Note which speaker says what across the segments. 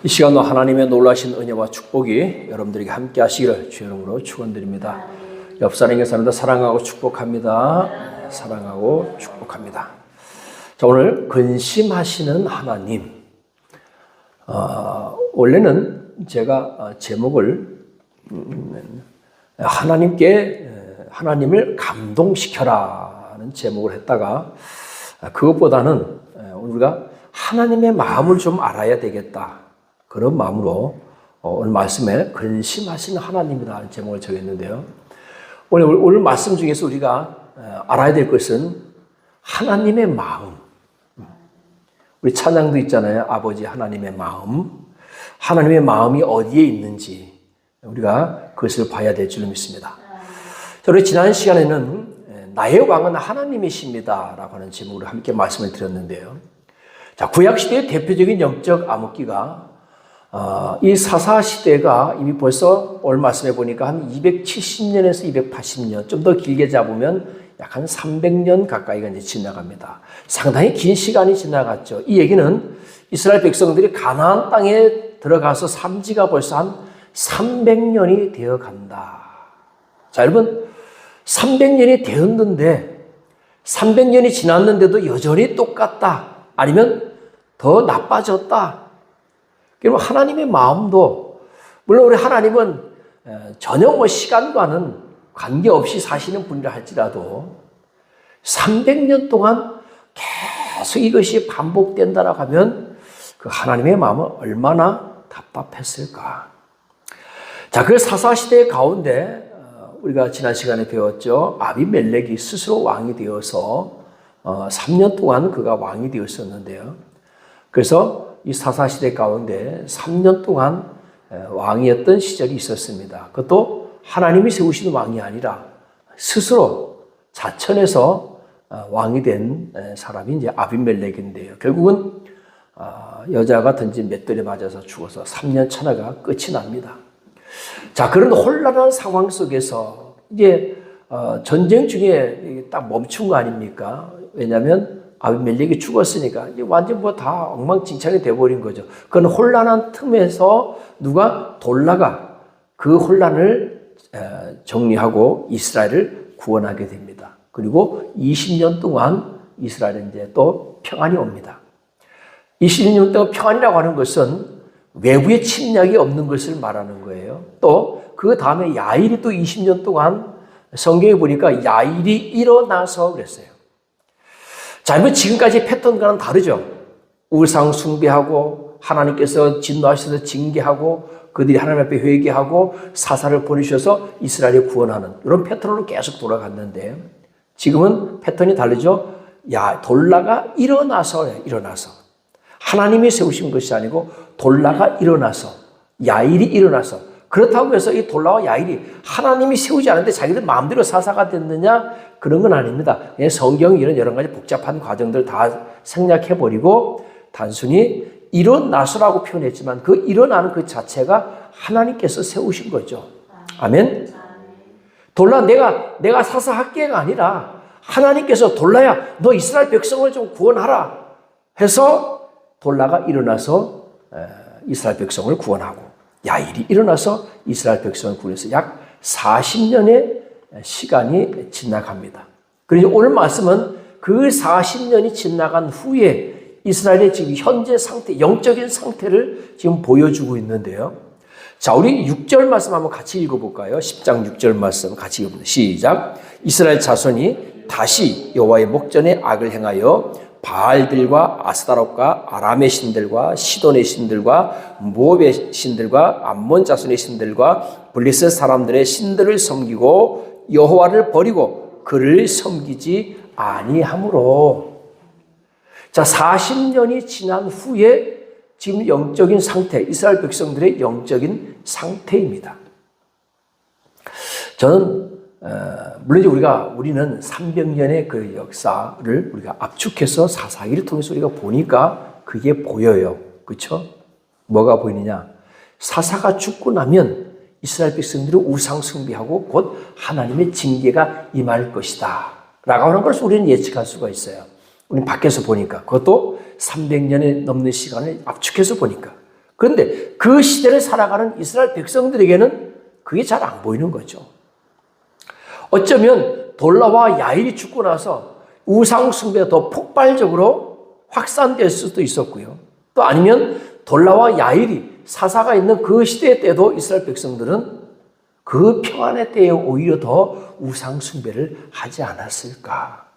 Speaker 1: 이 시간도 하나님의 놀라신 은혜와 축복이 여러분들에게 함께 하시기를 주의 이름으로 축원드립니다. 옆 사람에게 사랑하고 축복합니다. 사랑하고 축복합니다. 자, 오늘 근심하시는 하나님. 원래는 제가 제목을 하나님을 감동시켜라는 제목을 했다가 그것보다는 우리가 하나님의 마음을 좀 알아야 되겠다. 그런 마음으로 오늘 말씀에 근심하시는 하나님이라는 제목을 정했는데요. 오늘 말씀 중에서 우리가 알아야 될 것은 하나님의 마음. 우리 찬양도 있잖아요. 아버지 하나님의 마음. 하나님의 마음이 어디에 있는지 우리가 그것을 봐야 될 줄 믿습니다. 우리 지난 시간에는 나의 왕은 하나님이십니다 라고 하는 제목으로 함께 말씀을 드렸는데요. 자, 구약시대의 대표적인 영적 암흑기가 이 사사시대가 이미 벌써 오늘 말씀해 보니까 한 270년에서 280년, 좀 더 길게 잡으면 약 한 300년 가까이가 이제 지나갑니다. 상당히 긴 시간이 지나갔죠. 이 얘기는 이스라엘 백성들이 가나안 땅에 들어가서 산 지가 벌써 한 300년이 되어 간다. 자, 여러분, 300년이 되었는데 300년이 지났는데도 여전히 똑같다. 아니면 더 나빠졌다. 그러면 하나님의 마음도, 물론 우리 하나님은 전혀 시간과는 관계없이 사시는 분이라 할지라도 300년 동안 계속 이것이 반복된다라고 하면 그 하나님의 마음은 얼마나 답답했을까. 자, 그 사사시대 가운데 우리가 지난 시간에 배웠죠. 아비멜렉이 스스로 왕이 되어서 3년 동안 그가 왕이 되었었는데요. 그래서 이 사사시대 가운데 3년 동안 왕이었던 시절이 있었습니다. 그것도 하나님이 세우신 왕이 아니라 스스로 자천해서 왕이 된 사람이 이제 아비멜렉인데요. 결국은 여자가 던진 맷돌에 맞아서 죽어서 3년 천하가 끝이 납니다. 자, 그런 혼란한 상황 속에서 이제 전쟁 중에 딱 멈춘 거 아닙니까? 왜냐하면 아비멜렉이 죽었으니까 이제 완전 다 엉망진창이 돼버린 거죠. 그런 혼란한 틈에서 누가 돌라가 그 혼란을 정리하고 이스라엘을 구원하게 됩니다. 그리고 20년 동안 이스라엘은 이제 또 평안이 옵니다. 20년 동안 평안이라고 하는 것은 외부의 침략이 없는 것을 말하는 거예요. 또 그 다음에 야일이 또 20년 동안 성경에 보니까 야일이 일어나서 그랬어요. 자, 지금까지 패턴과는 다르죠. 우상 숭배하고 하나님께서 진노하셔서 징계하고 그들이 하나님 앞에 회개하고 사사를 보내주셔서 이스라엘을 구원하는 이런 패턴으로 계속 돌아갔는데 지금은 패턴이 다르죠. 돌라가 일어나서 하나님이 세우신 것이 아니고 돌라가 일어나서 야일이 일어나서 그렇다고 해서 이 돌라와 야일이 하나님이 세우지 않는데 자기들 마음대로 사사가 됐느냐? 그런 건 아닙니다. 성경이 이런 여러 가지 복잡한 과정들 다 생략해버리고 단순히 일어나서라고 표현했지만 그 일어나는 그 자체가 하나님께서 세우신 거죠. 아멘? 돌라 내가 사사할게가 아니라 하나님께서 돌라야 너 이스라엘 백성을 좀 구원하라 해서 돌라가 일어나서 이스라엘 백성을 구원하고 야일이 일어나서 이스라엘 백성을 구원해서 약 40년의 시간이 지나갑니다. 그리고 오늘 말씀은 그 40년이 지나간 후에 이스라엘의 지금 현재 상태, 영적인 상태를 지금 보여주고 있는데요. 자, 우리 6절 말씀 한번 같이 읽어볼까요? 10장 6절 말씀 같이 읽어봅니다. 시작. 이스라엘 자손이 다시 여호와의 목전에 악을 행하여 바알들과 아스타롯과 아람의 신들과 시돈의 신들과 모압의 신들과 암몬 자손의 신들과 블레셋 사람들의 신들을 섬기고 여호와를 버리고 그를 섬기지 아니하므로. 자, 40년이 지난 후에 지금 영적인 상태, 이스라엘 백성들의 영적인 상태입니다. 저는 물론 우리는 300년의 그 역사를 우리가 압축해서 사사기를 통해서 우리가 보니까 그게 보여요. 그렇죠? 뭐가 보이느냐? 사사가 죽고 나면 이스라엘 백성들이 우상 숭배하고 곧 하나님의 징계가 임할 것이다 라고 하는 것을 우리는 예측할 수가 있어요. 우리는 밖에서 보니까 그것도 300년이 넘는 시간을 압축해서 보니까 그런데 그 시대를 살아가는 이스라엘 백성들에게는 그게 잘 안 보이는 거죠. 어쩌면 돌라와 야일이 죽고 나서 우상 숭배가 더 폭발적으로 확산될 수도 있었고요. 또 아니면 돌라와 야일이 사사가 있는 그 시대 때도 이스라엘 백성들은 그 평안의 때에 오히려 더 우상 숭배를 하지 않았을까?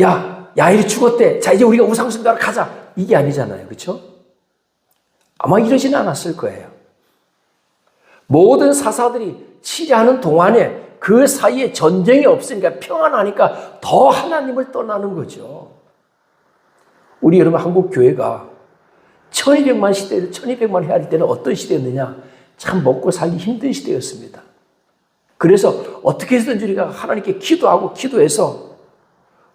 Speaker 1: 야, 야일이 죽었대. 자, 이제 우리가 우상 숭배하러 가자. 이게 아니잖아요. 그렇죠? 아마 이러지는 않았을 거예요. 모든 사사들이 치리하는 동안에 그 사이에 전쟁이 없으니까 평안하니까 더 하나님을 떠나는 거죠. 우리 여러분 한국 교회가 1200만 시대를 1200만 해야 때는 어떤 시대였느냐? 참 먹고 살기 힘든 시대였습니다. 그래서 어떻게 해서든지 우리가 하나님께 기도하고 기도해서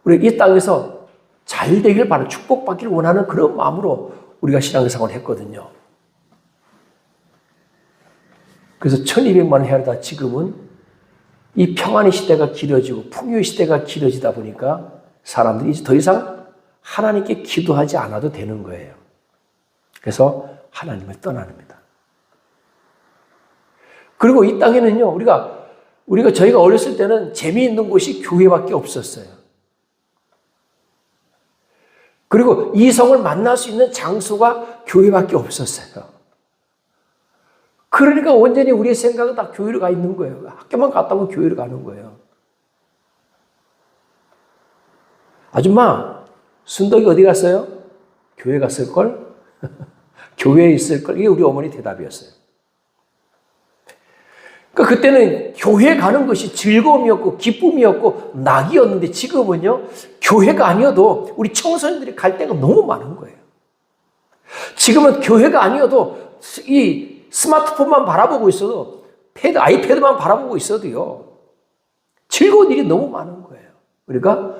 Speaker 1: 우리 이 땅에서 잘 되길 바라는 축복받기를 원하는 그런 마음으로 우리가 신앙생활을 했거든요. 그래서 1200만 해야다 지금은 이 평안의 시대가 길어지고 풍요의 시대가 길어지다 보니까 사람들이 이제 더 이상 하나님께 기도하지 않아도 되는 거예요. 그래서 하나님을 떠납니다. 그리고 이 땅에는요, 저희가 어렸을 때는 재미있는 곳이 교회밖에 없었어요. 그리고 이성을 만날 수 있는 장소가 교회밖에 없었어요. 그러니까 온전히 우리의 생각은 다 교회로 가 있는 거예요. 학교만 갔다 오면 교회로 가는 거예요. 아줌마, 순덕이 어디 갔어요? 교회 갔을걸? 교회에 있을걸? 이게 우리 어머니 대답이었어요. 그러니까 그때는 교회 가는 것이 즐거움이었고 기쁨이었고 낙이었는데 지금은요, 교회가 아니어도 우리 청소년들이 갈 데가 너무 많은 거예요. 지금은 교회가 아니어도 이 스마트폰만 바라보고 있어도 아이패드만 바라보고 있어도요, 즐거운 일이 너무 많은 거예요. 그러니까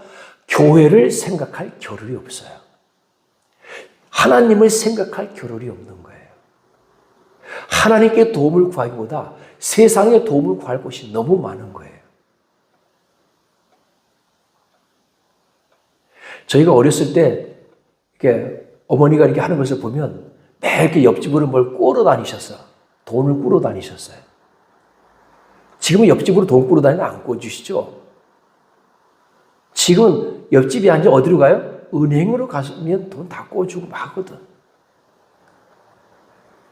Speaker 1: 교회를 생각할 겨를이 없어요. 하나님을 생각할 겨를이 없는 거예요. 하나님께 도움을 구하기보다 세상에 도움을 구할 곳이 너무 많은 거예요. 저희가 어렸을 때 이렇게 어머니가 이렇게 하는 것을 보면 매일 이렇게 옆집으로 뭘 꾸러 다니셨어요. 돈을 꾸러 다니셨어요. 지금은 옆집으로 돈 꾸러 다니면 안 꿔주시죠? 지금은 옆집이 아니라 어디로 가요? 은행으로 가면 돈 다 꿔주고 하거든.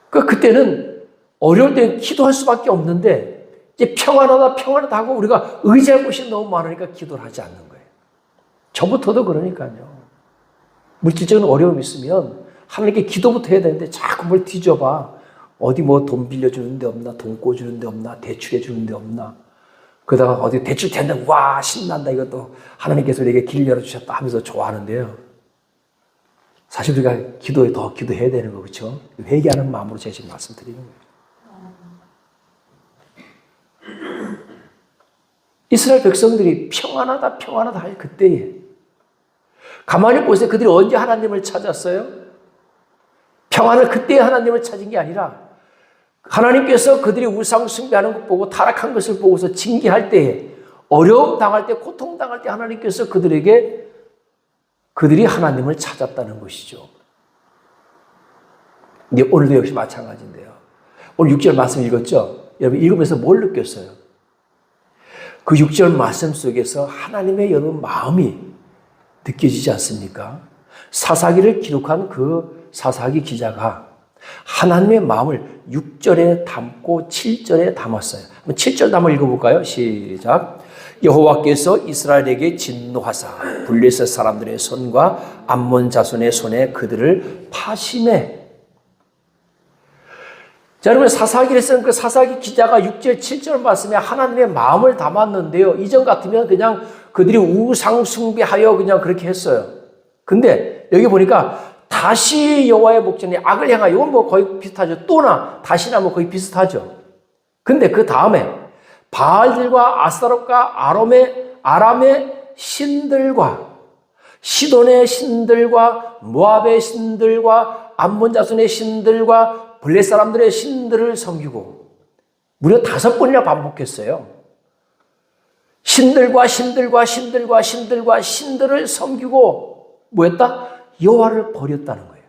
Speaker 1: 그러니까 그때는 어려울 때 기도할 수밖에 없는데 이제 평안하다 하고 우리가 의지할 곳이 너무 많으니까 기도를 하지 않는 거예요. 저부터도 그러니까요. 물질적인 어려움이 있으면 하나님께 기도부터 해야 되는데 자꾸 뭘 뒤져봐. 어디 뭐 돈 빌려주는 데 없나? 돈 꿔주는 데 없나? 대출해 주는 데 없나? 그러다가 어디 대출 된다. 와, 신난다. 이것도 하나님께서 우리에게 길 열어주셨다 하면서 좋아하는데요. 사실 우리가 기도에 더 기도해야 되는 거, 그렇죠? 회개하는 마음으로 제가 지금 말씀드리는 거예요. 이스라엘 백성들이 평안하다 할 그때에 가만히 보세요. 그들이 언제 하나님을 찾았어요? 평안을 그때에 하나님을 찾은 게 아니라 하나님께서 그들이 우상 숭배하는 것 보고 타락한 것을 보고서 징계할 때에 어려움 당할 때 고통 당할 때 하나님께서 그들이 하나님을 찾았다는 것이죠. 근데 오늘도 역시 마찬가지인데요. 오늘 6절 말씀 읽었죠? 여러분 읽으면서 뭘 느꼈어요? 그 6절 말씀 속에서 하나님의 여러분 마음이 느껴지지 않습니까? 사사기를 기록한 그 사사기 기자가 하나님의 마음을 6절에 담고 7절에 담았어요. 7절 한번 읽어볼까요? 시작. 여호와께서 이스라엘에게 진노하사 블레셋 사람들의 손과 암몬 자손의 손에 그들을 파심해. 자, 여러분 사사기를 쓴 그 사사기 기자가 6절 7절 말씀에 하나님의 마음을 담았는데요. 이전 같으면 그냥 그들이 우상 숭배하여 그냥 그렇게 했어요. 근데 여기 보니까 다시 여호와의 목전에 악을 향하여, 이건 뭐 거의 비슷하죠. 또나 다시나 뭐 거의 비슷하죠. 근데 그 다음에 바알들과 아스타롯과 아람의 신들과 시돈의 신들과 모압의 신들과 암몬 자손의 신들과 블레 사람들의 신들을 섬기고 무려 5번이나 반복했어요. 신들과 신들을 섬기고 뭐였다? 여호와를 버렸다는 거예요.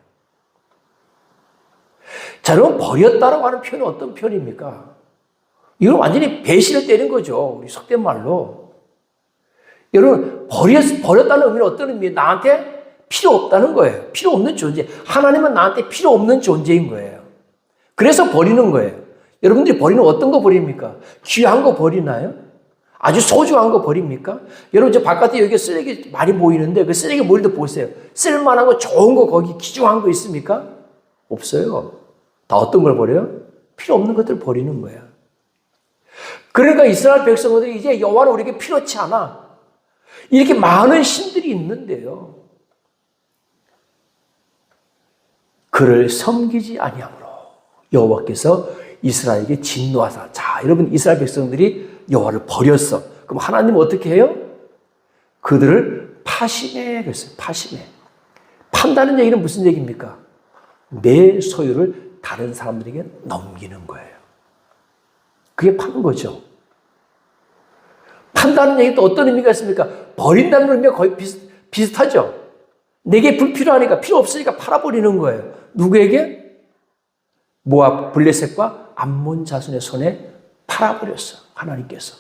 Speaker 1: 자, 여러분, 버렸다라고 하는 표현은 어떤 표현입니까? 이건 완전히 배신을 때린 거죠. 우리 속된 말로. 여러분, 버렸다는 의미는 어떤 의미예요? 나한테 필요 없다는 거예요. 필요 없는 존재. 하나님은 나한테 필요 없는 존재인 거예요. 그래서 버리는 거예요. 여러분들이 버리는 어떤 거 버립니까? 귀한 거 버리나요? 아주 소중한 거 버립니까? 여러분, 저 바깥에 여기 쓰레기 많이 보이는데 그 쓰레기 모일 때 보세요. 쓸만한 거, 좋은 거, 거기 귀중한 거 있습니까? 없어요. 다 어떤 걸 버려요? 필요 없는 것들 버리는 거야. 그러니까 이스라엘 백성들이 이제 여호와는 우리에게 필요치 않아. 이렇게 많은 신들이 있는데요. 그를 섬기지 아니하므로 여호와께서 이스라엘에게 진노하사. 자, 여러분, 이스라엘 백성들이 여호와를 버렸어. 그럼 하나님은 어떻게 해요? 그들을 파심해 그랬어요. 파심해. 판다는 얘기는 무슨 얘기입니까? 내 소유를 다른 사람들에게 넘기는 거예요. 그게 파는 거죠. 판다는 얘기 또 어떤 의미가 있습니까? 버린다는 의미가 거의 비슷하죠. 내게 불필요하니까, 필요 없으니까 팔아버리는 거예요. 누구에게? 모압 블레셋과 암몬 자손의 손에 팔아버렸어. 하나님께서.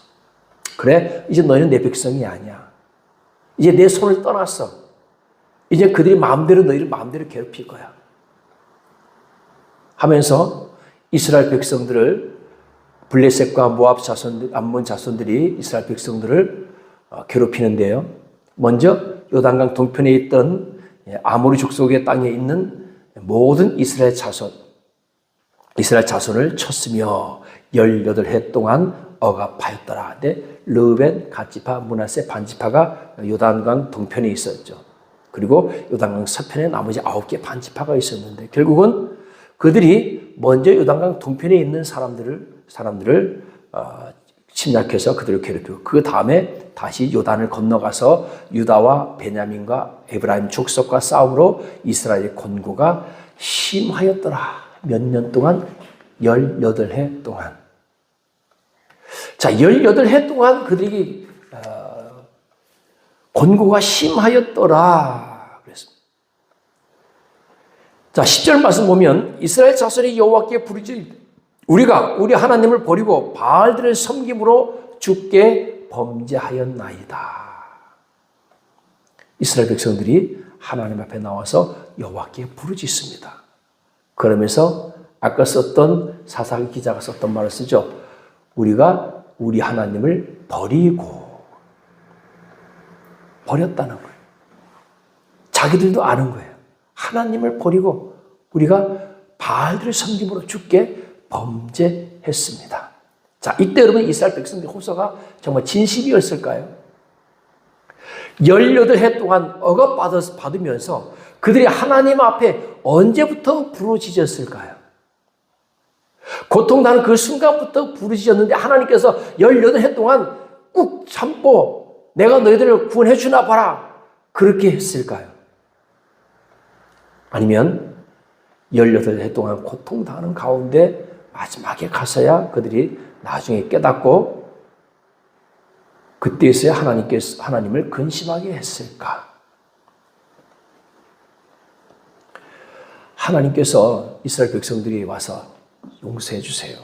Speaker 1: 그래, 이제 너희는 내 백성이 아니야. 이제 내 손을 떠났어. 이제 그들이 마음대로 너희를 마음대로 괴롭힐 거야. 하면서 이스라엘 백성들을, 블레셋과 모압 자손들, 암몬 자손들이 이스라엘 백성들을 괴롭히는데요. 먼저 요단강 동편에 있던 아모리 족속의 땅에 있는 모든 이스라엘 자손을 쳤으며 18해 동안 억압하였더라. 근데 르우벤, 갓지파, 므낫세, 반지파가 요단강 동편에 있었죠. 그리고 요단강 서편에 나머지 9개 반지파가 있었는데 결국은 그들이 먼저 요단강 동편에 있는 사람들을 침략해서 그들을 괴롭히고 그 다음에 다시 요단을 건너가서 유다와 베냐민과 에브라임 족속과 싸움으로 이스라엘의 권고가 심하였더라. 몇 년 동안? 18해 동안. 자, 18해 동안 그들이 권고가 심하였더라. 그랬습니다. 자, 10절 말씀 보면 이스라엘 자손이 여호와께 부르짖 우리가 우리 하나님을 버리고 바알들을 섬김으로 주께 범죄하였나이다. 이스라엘 백성들이 하나님 앞에 나와서 여호와께 부르짖습니다. 그러면서 아까 썼던 사사기 기자가 썼던 말을 쓰죠. 우리가 우리 하나님을 버렸다는 거예요. 자기들도 아는 거예요. 하나님을 버리고 우리가 바알들을 섬김으로 주께 범죄했습니다. 자, 이때 여러분 이스라엘 백성들의 호소가 정말 진심이었을까요? 18해 동안 억압받으면서 그들이 하나님 앞에 언제부터 부르짖었을까요? 고통나는 그 순간부터 부르짖었는데 하나님께서 18해 동안 꾹 참고 내가 너희들을 구원해 주나 봐라. 그렇게 했을까요? 아니면 18해 동안 고통당하는 가운데 마지막에 가서야 그들이 나중에 깨닫고 그때에서야 하나님을 근심하게 했을까? 하나님께서 이스라엘 백성들이 와서 용서해 주세요.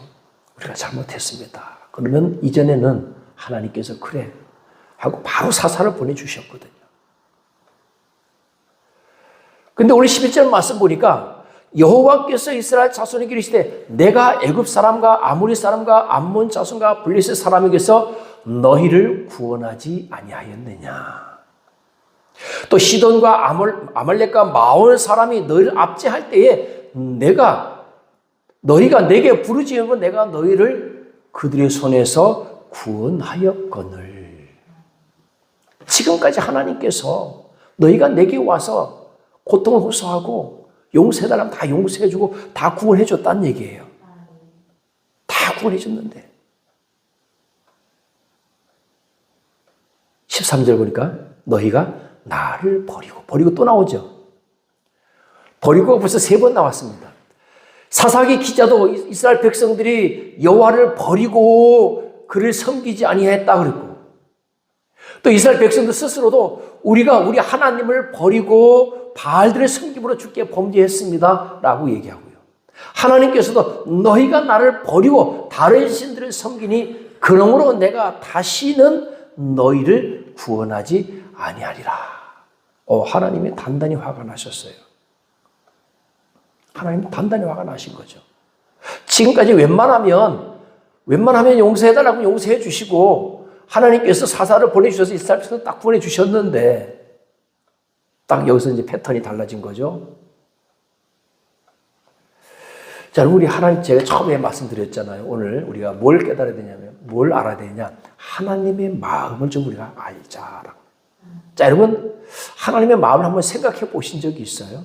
Speaker 1: 우리가 잘못했습니다. 그러면 이전에는 하나님께서 그래 하고 바로 사사를 보내주셨거든요. 근데 오늘 11절 말씀 보니까 여호와께서 이스라엘 자손에게 이르시되 내가 애굽 사람과 아모리 사람과 암몬 자손과 블레셋 사람에게서 너희를 구원하지 아니하였느냐. 또 시돈과 아말렉과 마온 사람이 너희를 압제할 때에 너희가 내게 부르짖으면 내가 너희를 그들의 손에서 구원하였거늘. 지금까지 하나님께서 너희가 내게 와서 고통을 호소하고 용서해달라면 다 용서해주고 다 구원해줬다는 얘기예요. 다 구원해줬는데 13절 보니까 너희가 나를 버리고 또 나오죠. 버리고 벌써 3번 나왔습니다. 사사기 기자도 이스라엘 백성들이 여호와를 버리고 그를 섬기지 아니했다 그랬고 또 이스라엘 백성들 스스로도 우리가 우리 하나님을 버리고 바알들의 섬김으로 주께 범죄했습니다 라고 얘기하고요. 하나님께서도 너희가 나를 버리고 다른 신들을 섬기니 그러므로 내가 다시는 너희를 구원하지 아니하리라. 하나님이 단단히 화가 나셨어요. 하나님 단단히 화가 나신 거죠. 지금까지 웬만하면 용서해달라고 용서해 주시고 하나님께서 사사를 보내주셔서 이스라엘에서 딱 보내주셨는데 딱 여기서 이제 패턴이 달라진 거죠. 자, 우리 하나님, 제가 처음에 말씀드렸잖아요. 오늘 우리가 뭘 깨달아야 되냐면, 뭘 알아야 되냐. 하나님의 마음을 좀 우리가 알자라고. 자, 여러분, 하나님의 마음을 한번 생각해 보신 적이 있어요?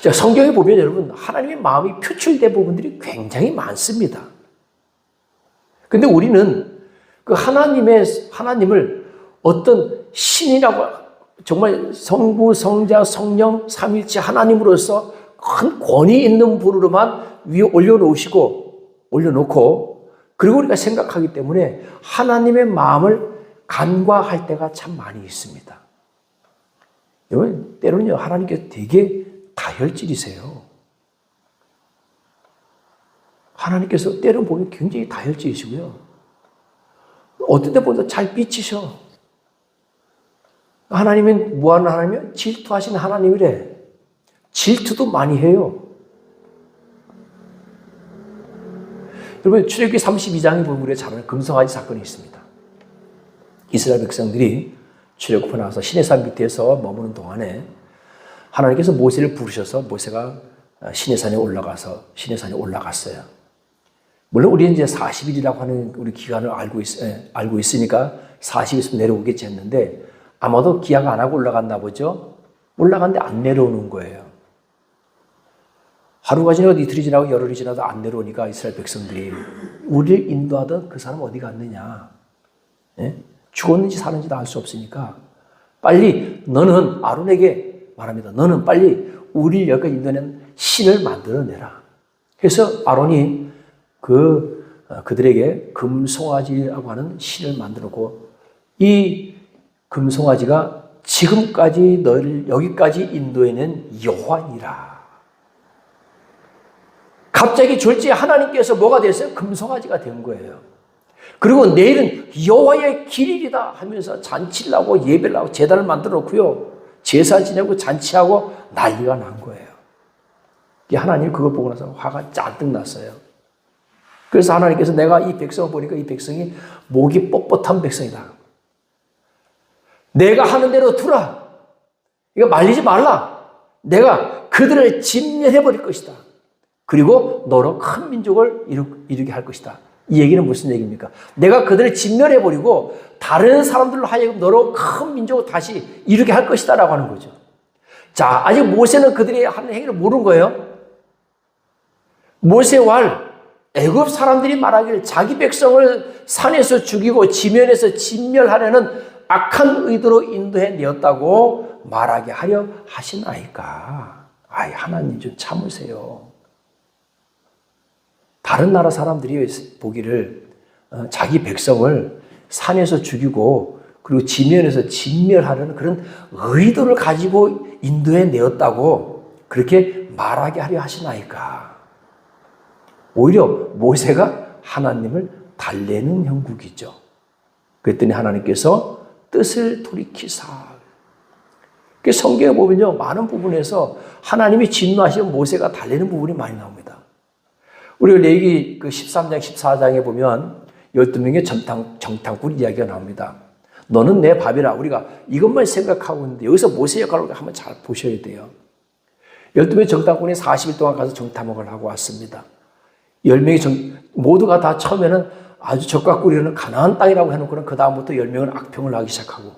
Speaker 1: 자, 성경에 보면 여러분, 하나님의 마음이 표출된 부분들이 굉장히 많습니다. 근데 우리는 그 하나님을 어떤 신이라고, 정말 성부, 성자, 성령, 삼위일체 하나님으로서 큰 권위 있는 분으로만 위에 올려놓고, 그리고 우리가 생각하기 때문에 하나님의 마음을 간과할 때가 참 많이 있습니다. 여러분, 때로는요, 하나님께서 되게 다혈질이세요. 하나님께서 때로 보면 굉장히 다혈질이시고요. 어떤 때 보면 잘 삐치셔. 하나님은 무한 하나님이요? 질투하시는 하나님이래. 질투도 많이 해요. 여러분, 출애굽기 32장에 보면 우리가 잘 아는 금송아지 사건이 있습니다. 이스라엘 백성들이 출애굽하고 나서 시내산 밑에서 머무는 동안에 하나님께서 모세를 부르셔서 모세가 시내산에 올라갔어요. 물론 우리는 이제 40일이라고 하는 우리 기간을 알고 있으니까 40일쯤 내려오겠지 했는데 아마도 기약 안 하고 올라갔나 보죠. 올라갔는데 안 내려오는 거예요. 하루가 지나고 이틀이 지나고 열흘이 지나도 안 내려오니까 이스라엘 백성들이 우리를 인도하던 그 사람 어디 갔느냐. 예? 죽었는지 사는지도 알 수 없으니까 빨리 너는 아론에게 말합니다. 너는 빨리 우리를 여기까지 인도하는 신을 만들어내라. 그래서 아론이 그들에게 금송아지라고 하는 신을 만들었고 이 금송아지가 지금까지 너를 여기까지 인도해낸 여호와니라. 갑자기 졸지에 하나님께서 뭐가 됐어요? 금송아지가 된 거예요. 그리고 내일은 여호와의 길이다 하면서 잔치를 하고 예배를 하고 제단을 만들어 놓고요. 제사 지내고 잔치하고 난리가 난 거예요. 하나님 그걸 보고 나서 화가 잔뜩 났어요. 그래서 하나님께서 내가 이 백성을 보니까 이 백성이 목이 뻣뻣한 백성이다. 내가 하는 대로 두라. 이거 말리지 말라. 내가 그들을 진멸해버릴 것이다. 그리고 너로 큰 민족을 이루게 할 것이다. 이 얘기는 무슨 얘기입니까? 내가 그들을 진멸해버리고 다른 사람들로 하여금 너로 큰 민족을 다시 이루게 할 것이다 라고 하는 거죠. 자, 아직 모세는 그들이 하는 행위를 모르는 거예요. 모세와 애굽 사람들이 말하기를 자기 백성을 산에서 죽이고 지면에서 진멸하려는 악한 의도로 인도해 내었다고 말하게 하려 하시나이까. 하나님 좀 참으세요. 다른 나라 사람들이 보기를 자기 백성을 산에서 죽이고 그리고 지면에서 진멸하려는 그런 의도를 가지고 인도해 내었다고 그렇게 말하게 하려 하시나이까. 오히려 모세가 하나님을 달래는 형국이죠. 그랬더니 하나님께서 뜻을 돌이키사. 성경에 보면요, 많은 부분에서 하나님이 진노하시면 모세가 달래는 부분이 많이 나옵니다. 우리가 레위기 13장, 14장에 보면 12명의 정탐꾼 이야기가 나옵니다. 너는 내 밥이라. 우리가 이것만 생각하고 있는데 여기서 모세 역할을 한번 잘 보셔야 돼요. 12명의 정탐꾼이 40일 동안 가서 정탐을 하고 왔습니다. 10명이 모두가 다 처음에는 아주 적각구리는 가나안 땅이라고 해놓고는 그 다음부터 10명은 악평을 하기 시작하고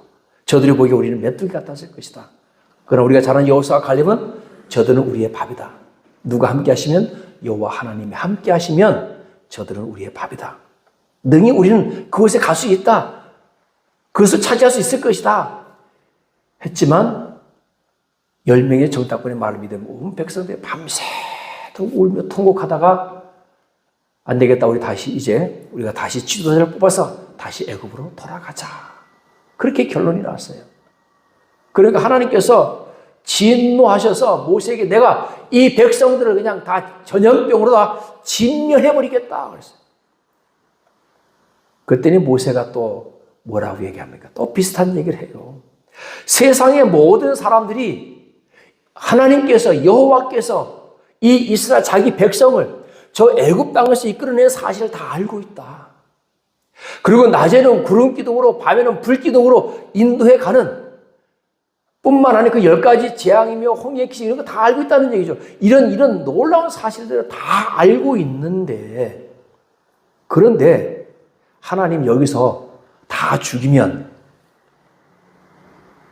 Speaker 1: 저들이 보기에 우리는 메뚜기 같았을 것이다. 그러나 우리가 잘 아는 여호수아와 갈렙은 저들은 우리의 밥이다. 누가 함께 하시면 여호와 하나님이 함께 하시면 저들은 우리의 밥이다. 능히 우리는 그곳에 갈 수 있다. 그것을 차지할 수 있을 것이다. 했지만 10명의 정탐꾼의 말을 믿으면 온 백성들이 밤새도록 울며 통곡하다가 안 되겠다. 우리가 다시 지도자를 뽑아서 다시 애굽으로 돌아가자. 그렇게 결론이 나왔어요. 그러니까 하나님께서 진노하셔서 모세에게 내가 이 백성들을 그냥 다 전염병으로 다 진멸해버리겠다 그랬어요. 그랬더니 모세가 또 뭐라고 얘기합니까? 또 비슷한 얘기를 해요. 세상의 모든 사람들이 하나님께서 여호와께서 이 이스라엘 자기 백성을 저 애굽 땅에서 이끌어낸 사실을 다 알고 있다. 그리고 낮에는 구름 기둥으로 밤에는 불 기둥으로 인도해 가는 뿐만 아니라 그 10가지 재앙이며 홍해의 기적 이런 거 다 알고 있다는 얘기죠. 이런 놀라운 사실들을 다 알고 있는데 그런데 하나님 여기서 다 죽이면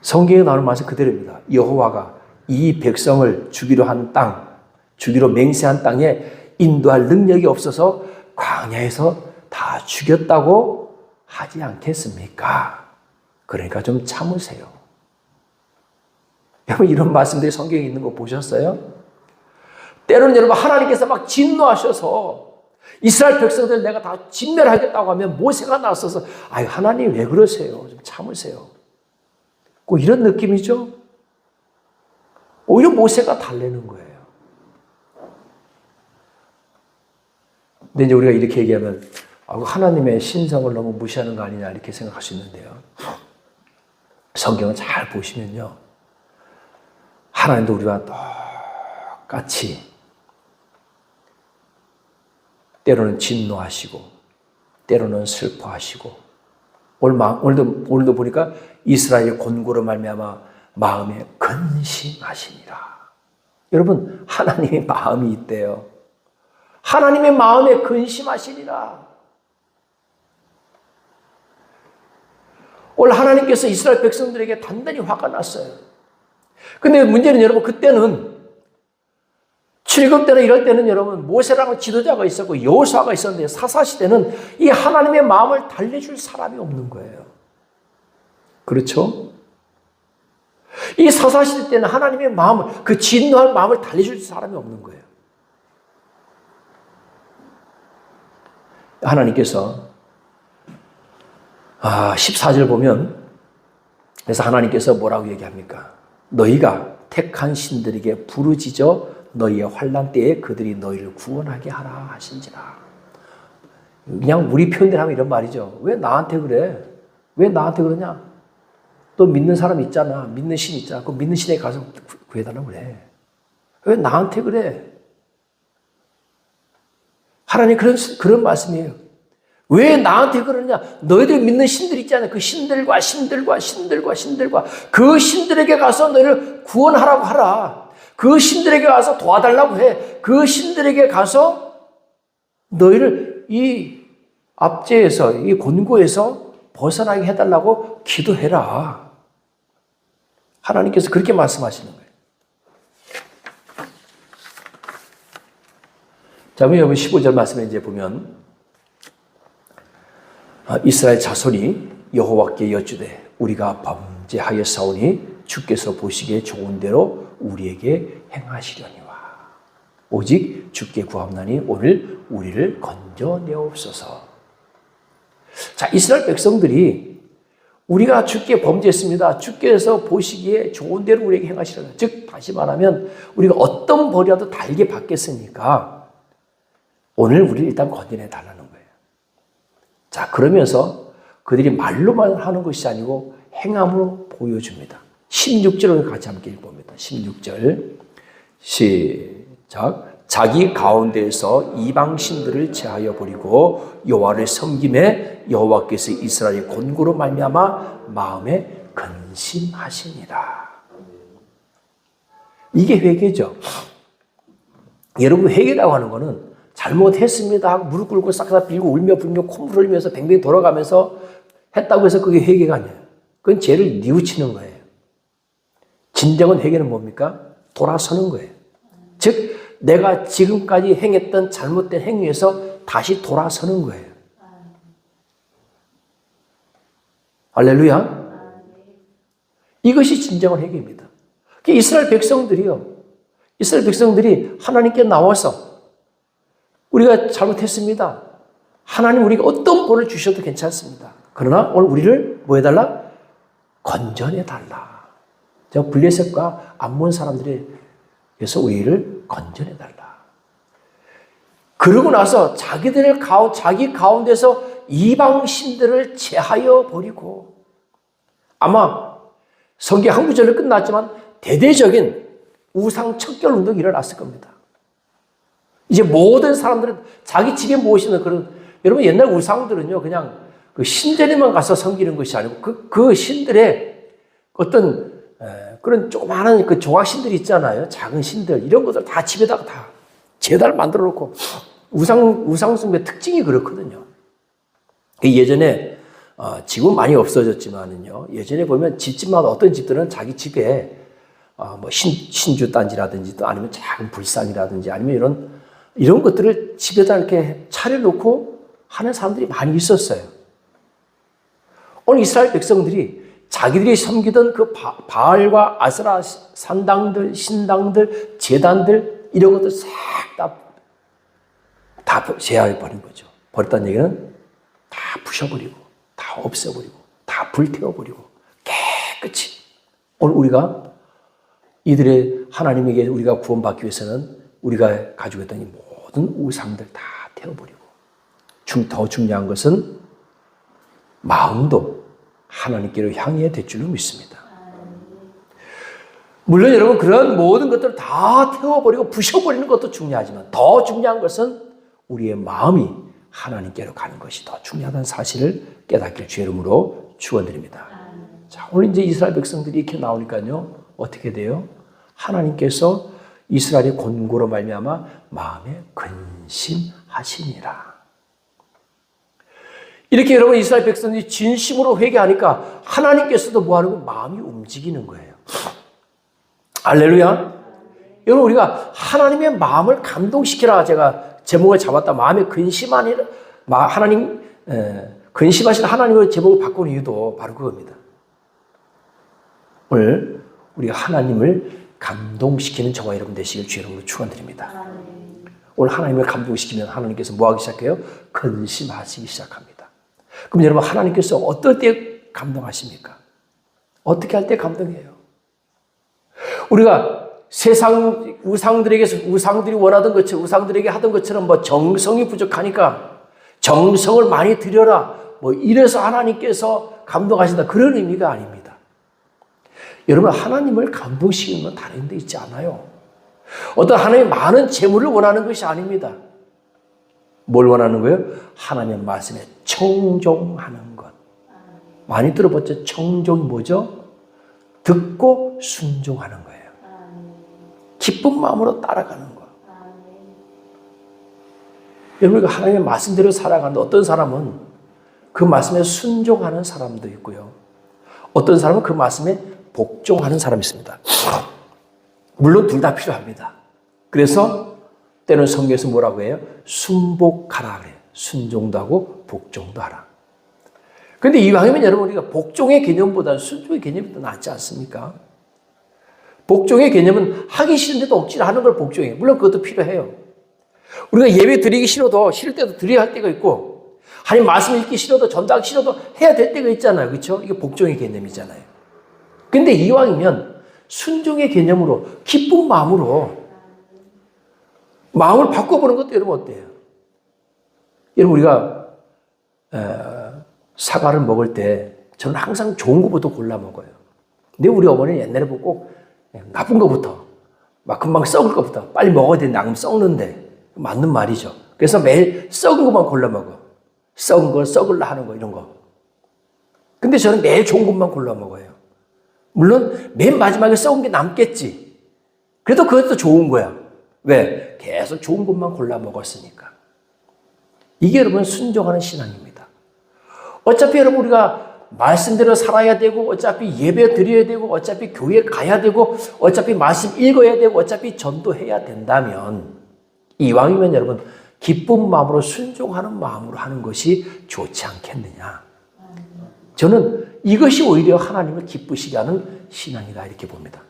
Speaker 1: 성경에 나오는 말씀 그대로입니다. 여호와가 이 백성을 죽이려 한 땅, 죽이려 맹세한 땅에 인도할 능력이 없어서 광야에서 다 죽였다고 하지 않겠습니까? 그러니까 좀 참으세요. 여러분 이런 말씀들이 성경에 있는 거 보셨어요? 때로는 여러분 하나님께서 막 진노하셔서 이스라엘 백성들 내가 다 진멸하겠다고 하면 모세가 나서서 아유 하나님 왜 그러세요? 좀 참으세요. 꼭 이런 느낌이죠? 오히려 모세가 달래는 거예요. 근데 이제 우리가 이렇게 얘기하면 하나님의 신성을 너무 무시하는 거 아니냐 이렇게 생각할 수 있는데요. 성경을 잘 보시면요. 하나님도 우리와 똑같이 때로는 진노하시고 때로는 슬퍼하시고 오늘도 보니까 이스라엘의 곤고로 말미암아 마음에 근심하시니라. 여러분 하나님의 마음이 있대요. 하나님의 마음에 근심하시니라. 오늘 하나님께서 이스라엘 백성들에게 단단히 화가 났어요. 근데 문제는 여러분 그때는 출애굽 때나 이럴 때는 여러분 모세라는 지도자가 있었고 여호수아가 있었는데 사사시대는 이 하나님의 마음을 달래줄 사람이 없는 거예요. 그렇죠? 이 사사시대 때는 하나님의 마음을 그 진노할 마음을 달래줄 사람이 없는 거예요. 하나님께서 14절 보면 그래서 하나님께서 뭐라고 얘기합니까? 너희가 택한 신들에게 부르짖어 너희의 환난 때에 그들이 너희를 구원하게 하라 하신지라. 그냥 우리 표현대로 하면 이런 말이죠. 왜 나한테 그래? 왜 나한테 그러냐? 또 믿는 사람 있잖아. 믿는 신 있잖아. 그 믿는 신에 가서 구해달라고 그래. 왜 나한테 그래? 하나님 그런 말씀이에요. 왜 나한테 그러냐? 너희들 믿는 신들 있잖아요. 그 신들과 그 신들에게 가서 너희를 구원하라고 하라. 그 신들에게 가서 도와달라고 해. 그 신들에게 가서 너희를 이 압제에서 이 곤고에서 벗어나게 해달라고 기도해라. 하나님께서 그렇게 말씀하시는 거예요. 자, 그럼 여러분 15절 말씀에 이제 보면 이스라엘 자손이 여호와께 여쭈되 우리가 범죄하였사오니 주께서 보시기에 좋은 대로 우리에게 행하시려니와 오직 주께 구하옵나니 오늘 우리를 건져내옵소서. 자, 이스라엘 백성들이 우리가 주께 범죄했습니다. 주께서 보시기에 좋은 대로 우리에게 행하시려니와. 즉 다시 말하면 우리가 어떤 벌이라도 달게 받겠으니까 오늘 우리를 일단 건져내 달라는 거예요. 자, 그러면서 그들이 말로만 하는 것이 아니고 행함으로 보여줍니다. 16절을 같이 함께 읽어봅니다. 16절 시작. 자기 가운데에서 이방 신들을 제하여 버리고 여호와를 섬김에 여호와께서 이스라엘의 곤고로 말미암아 마음에 근심하시니라. 이게 회개죠. 여러분 회개라고 하는 거는 잘못했습니다 하고 무릎 꿇고 싹 다 빌고 울며 불며 콧물 흘리면서 뱅뱅 돌아가면서 했다고 해서 그게 회개가 아니에요. 그건 죄를 뉘우치는 거예요. 진정한 회개는 뭡니까? 돌아서는 거예요. 즉 내가 지금까지 행했던 잘못된 행위에서 다시 돌아서는 거예요. 할렐루야. 이것이 진정한 회개입니다. 이스라엘 백성들이 하나님께 나와서 우리가 잘못했습니다. 하나님 우리가 어떤 벌을 주셔도 괜찮습니다. 그러나 오늘 우리를 뭐 해달라? 건져내달라. 저 블레셋과 암몬 사람들에게서 우리를 건져내달라. 그러고 나서 자기 가운데서 이방 신들을 제하여 버리고, 아마 성경 한 구절로 끝났지만 대대적인 우상 척결 운동이 일어났을 겁니다. 이제 모든 사람들은 자기 집에 모시는 그런, 여러분 옛날 우상들은요 그냥 그 신전에만 가서 섬기는 것이 아니고 그 신들의 어떤 그런 조그마한 그 조각신들이 있잖아요. 작은 신들 이런 것들 다 집에다가 다 제단을 만들어 놓고, 우상숭배 특징이 그렇거든요. 예전에 지금 많이 없어졌지만은요, 예전에 보면 집집마다 어떤 집들은 자기 집에 뭐 신주단지라든지 또 아니면 작은 불상이라든지 아니면 이런 것들을 집에다 이렇게 차려놓고 하는 사람들이 많이 있었어요. 오늘 이스라엘 백성들이 자기들이 섬기던 그 바알과 아세라 산당들, 신당들, 제단들 이런 것들 싹 다 제하해버린 거죠. 버렸다는 얘기는 다 부셔버리고 다 없애버리고 다 불태워버리고 깨끗이. 오늘 우리가 이들의 하나님에게 우리가 구원받기 위해서는 우리가 가지고 있던 이 모든 우상들 다 태워버리고, 더 중요한 것은 마음도 하나님께로 향해야 될 줄로 믿습니다. 물론 여러분 그런 모든 것들을 다 태워버리고 부셔버리는 것도 중요하지만 더 중요한 것은 우리의 마음이 하나님께로 가는 것이 더 중요하다는 사실을 깨닫길 주의 이름으로 축원드립니다. 자, 오늘 이제 이스라엘 백성들이 이렇게 나오니까요 어떻게 돼요? 하나님께서 이스라엘의 권고로 말미암아 마음에 근심하시니라. 이렇게 여러분 이스라엘 백성들이 진심으로 회개하니까 하나님께서도 뭐하는 거? 마음이 움직이는 거예요. 할렐루야. 여러분 우리가 하나님의 마음을 감동시키라 제가 제목을 잡았다. 마음에 근심하니라. 근심하신 하나님의 제목을 바꾸는 이유도 바로 그겁니다. 오늘 우리가 하나님을 감동시키는 저와 여러분 되시길 주의 이름으로 축원드립니다. 오늘 하나님을 감동시키면 하나님께서 뭐 하기 시작해요? 근심하시기 시작합니다. 그럼 여러분 하나님께서 어떨 때 감동하십니까? 어떻게 할 때 감동해요? 우리가 세상 우상들이 원하던 것처럼, 우상들에게 하던 것처럼 뭐 정성이 부족하니까 정성을 많이 들여라 뭐 이래서 하나님께서 감동하신다 그런 의미가 아닙니다. 여러분 하나님을 감동시키는 건 다른 데 있지 않아요. 어떤 하나님의 많은 재물을 원하는 것이 아닙니다. 뭘 원하는 거예요? 하나님의 말씀에 청종하는 것. 많이 들어봤죠? 청종이 뭐죠? 듣고 순종하는 거예요. 기쁜 마음으로 따라가는 거. 여러분 하나님의 말씀대로 살아가는데 어떤 사람은 그 말씀에 순종하는 사람도 있고요. 어떤 사람은 그 말씀에 복종하는 사람이 있습니다. 물론 둘 다 필요합니다. 그래서 때는 성경에서 뭐라고 해요? 순복하라 그래요. 순종도 하고 복종도 하라. 그런데 이왕이면 여러분 우리가 복종의 개념보다는 순종의 개념이 더 낫지 않습니까? 복종의 개념은 하기 싫은데도 억지로 하는 걸 복종해요. 물론 그것도 필요해요. 우리가 예배 드리기 싫어도 싫을 때도 드려야 할 때가 있고, 하나님 말씀 읽기 싫어도 전도하기 싫어도 해야 될 때가 있잖아요. 그렇죠? 이게 복종의 개념이잖아요. 근데 이왕이면 순종의 개념으로 기쁜 마음으로 마음을 바꿔보는 것도 여러분 어때요? 여러분 우리가 사과를 먹을 때 저는 항상 좋은 것부터 골라 먹어요. 근데 우리 어머니는 옛날에 보고 꼭 나쁜 것부터 막 금방 썩을 것부터 빨리 먹어야 되는데 안 썩는데 맞는 말이죠. 그래서 매일 썩은 것만 골라 먹어. 썩은 거 썩을라 하는 거 이런 거. 근데 저는 매일 좋은 것만 골라 먹어요. 물론 맨 마지막에 썩은 게 남겠지. 그래도 그것도 좋은 거야. 왜? 계속 좋은 것만 골라 먹었으니까. 이게 여러분 순종하는 신앙입니다. 어차피 여러분 우리가 말씀대로 살아야 되고 어차피 예배 드려야 되고 어차피 교회 가야 되고 어차피 말씀 읽어야 되고 어차피 전도해야 된다면 이왕이면 여러분 기쁜 마음으로 순종하는 마음으로 하는 것이 좋지 않겠느냐. 저는 이것이 오히려 하나님을 기쁘시게 하는 신앙이다 이렇게 봅니다.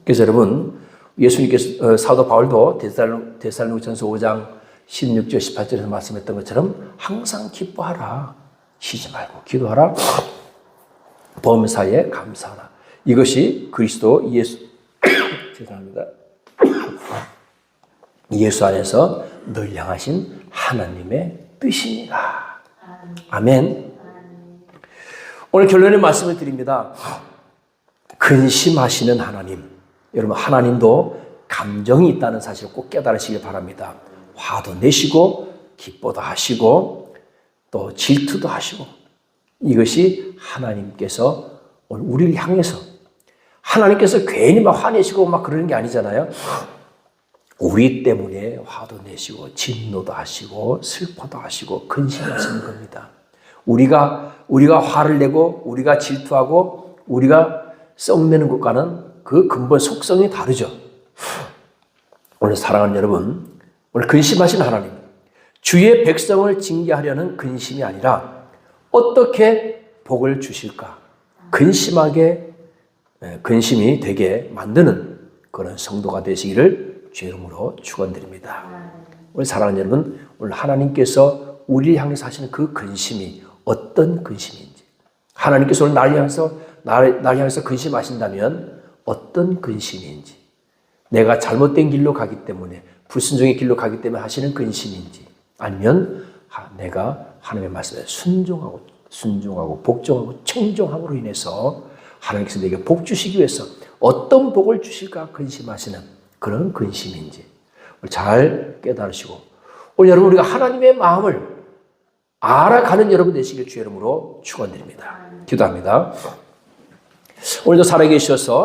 Speaker 1: 그래서 여러분 예수님께서 사도 바울도 데살로니가전서 5장 16절 18절에서 말씀했던 것처럼 항상 기뻐하라. 쉬지 말고 기도하라. 범사에 감사하라. 이것이 그리스도 예수 죄송합니다. 예수 안에서 늘 향하신 하나님의 뜻입니다. 아멘. 오늘 결론의 말씀을 드립니다. 근심하시는 하나님. 여러분, 하나님도 감정이 있다는 사실을 꼭 깨달으시길 바랍니다. 화도 내시고 기뻐도 하시고 또 질투도 하시고, 이것이 하나님께서 오늘 우리를 향해서, 하나님께서 괜히 막 화내시고 막 그러는 게 아니잖아요. 우리 때문에 화도 내시고 진노도 하시고 슬퍼도 하시고 근심하시는 겁니다. 우리가 화를 내고 우리가 질투하고 우리가 썩내는 것과는 그 근본 속성이 다르죠. 오늘 사랑하는 여러분, 오늘 근심하시는 하나님, 주의 백성을 징계하려는 근심이 아니라 어떻게 복을 주실까, 근심이 되게 만드는 그런 성도가 되시기를 주의 이름으로 축원드립니다. 오늘 사랑하는 여러분, 오늘 하나님께서 우리를 향해서 하시는 그 근심이 어떤 근심인지, 하나님께서 오늘 나를 향해서 근심하신다면 어떤 근심인지, 내가 잘못된 길로 가기 때문에, 불순종의 길로 가기 때문에 하시는 근심인지, 아니면 내가 하나님의 말씀에 순종하고 복종하고 청종함으로 인해서 하나님께서 내게 복 주시기 위해서 어떤 복을 주실까 근심하시는 그런 근심인지 잘 깨달으시고, 오늘 여러분, 우리가 하나님의 마음을 알아가는 여러분 되시길 주의 이름으로 축원드립니다. 기도합니다. 오늘도 살아계셔서